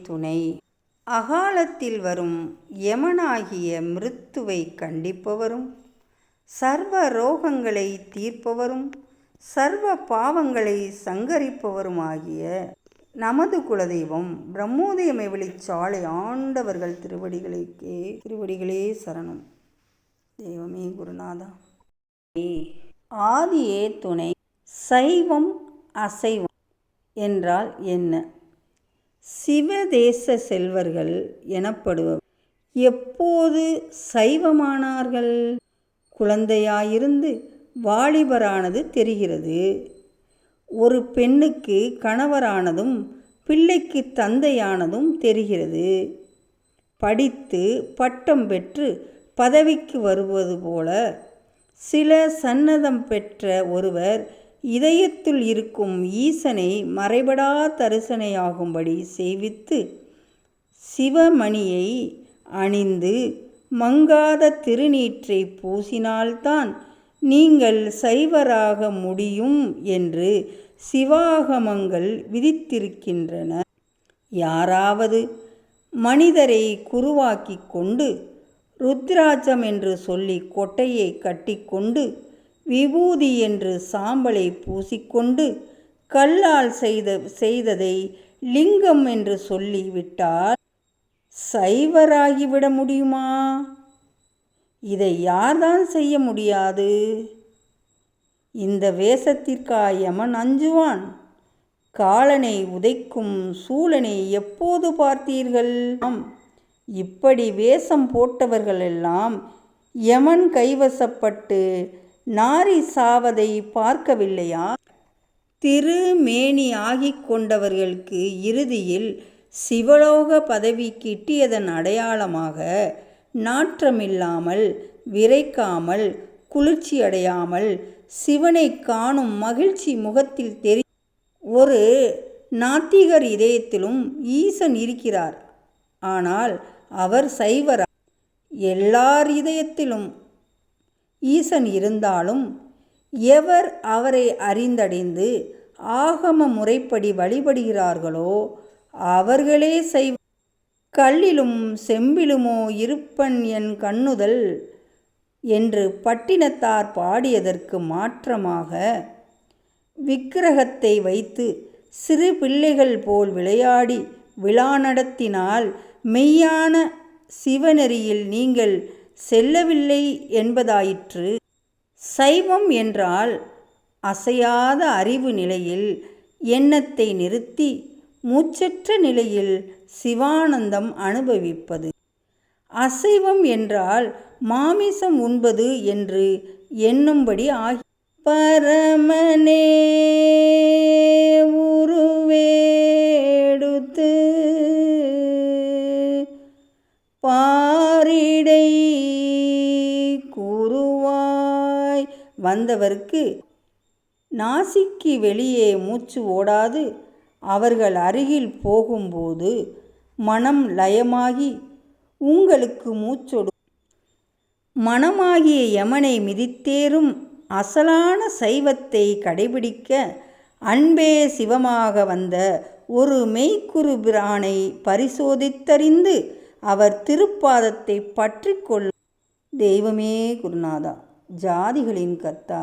துணை. அகாலத்தில் வரும் யமனாகிய மிருத்துவை கண்டிப்பவரும், சர்வ ரோகங்களை தீர்ப்பவரும், சர்வ பாவங்களை சங்கரிப்பவருமாகிய நமது குலதெய்வம் பிரம்மோதய வெளிச்சாலை ஆண்டவர்கள் திருவடிகளே சரணம். தெய்வமே குருநாதா. ஆதியே துணை. சைவம் அசைவம் என்றால் என்ன? சிவதேச செல்வர்கள் எனப்படுவர் எப்போது சைவமானார்கள்? குழந்தையாயிருந்து வாலிபரானது தெரிகிறது. ஒரு பெண்ணுக்கு கணவரானதும் பிள்ளைக்கு தந்தையானதும் தெரிகிறது. படித்து பட்டம் பெற்று பதவிக்கு வருவது போல சில சன்னதம் பெற்ற ஒருவர் இதயத்துள் இருக்கும் ஈசனை மறைபடா தரிசனையாகும்படி செய்வித்து சிவமணியை அணிந்து மங்காத திருநீற்றை பூசினால்தான் நீங்கள் சைவராக முடியும் என்று சிவாகமங்கள் விதித்திருக்கின்றன. யாராவது மனிதரை குருவாக்கி கொண்டு ருத்ராட்சம் என்று சொல்லி கொட்டையை கட்டிக்கொண்டு விபூதி என்று சாம்பலை பூசிக்கொண்டு கல்லால் செய்ததை லிங்கம் என்று சொல்லிவிட்டால் சைவராகிவிட முடியுமா? இதை யார்தான் செய்ய முடியாது? இந்த வேஷத்திற்கா யமன் அஞ்சுவான்? காலனை உதைக்கும் சூழனை எப்போது பார்த்தீர்கள்? இப்படி வேஷம் போட்டவர்களெல்லாம் யமன் கைவசப்பட்டு நாரி சாவதை பார்க்கவில்லையா? திருமேனி ஆகிக் கொண்டவர்களுக்கு இறுதியில் சிவலோக பதவி கிட்டியதன் அடையாளமாக நாற்றமில்லாமல், விரைக்காமல், குளிர்ச்சி அடையாமல் சிவனை காணும் மகிழ்ச்சி முகத்தில் ஒரு நாத்திகர் இதயத்திலும் ஈசன் இருக்கிறார். ஆனால் அவர் சைவரா. எல்லார் இதயத்திலும் ஈசன் இருந்தாலும் எவர் அவரை அறிந்தடைந்து ஆகம முறைப்படி வழிபடுகிறார்களோ அவர்களே சைவ. கல்லிலும் செம்பிலுமோ இருப்பன் என் கண்ணுதல் என்று பட்டினத்தார் பாடியதற்கு மாற்றமாக விக்கிரகத்தை வைத்து சிறு பிள்ளைகள் போல் விளையாடி விழா நடத்தினால் மெய்யான சிவநெறியில் நீங்கள் செல்லவில்லை என்பதாயிற்று. சைவம் என்றால் அசையாத அறிவு நிலையில் எண்ணத்தை நிறுத்தி மூச்சற்ற நிலையில் சிவானந்தம் அனுபவிப்பது. அசைவம் என்றால் மாமிசம் உண்பது என்று எண்ணும்படி ஆகி பரமனே உருவேடுத்து பாரிடை குருவாய் வந்தவர்க்கு நாசிக்கு வெளியே மூச்சு ஓடாது. அவர்கள் அருகில் போகும்போது மனம் லயமாகி உங்களுக்கு மூச்சொடு. மனமாகிய யமனை மிதித்தேறும் அசலான சைவத்தை கடைபிடிக்க அன்பே சிவமாக வந்த ஒரு மெய்க்குரு பிரானை பரிசோதித்தறிந்து அவர் திருப்பாதத்தை பற்றி கொள்ளும். தெய்வமே குருநாதா, ஜாதிகளின் கர்த்தா,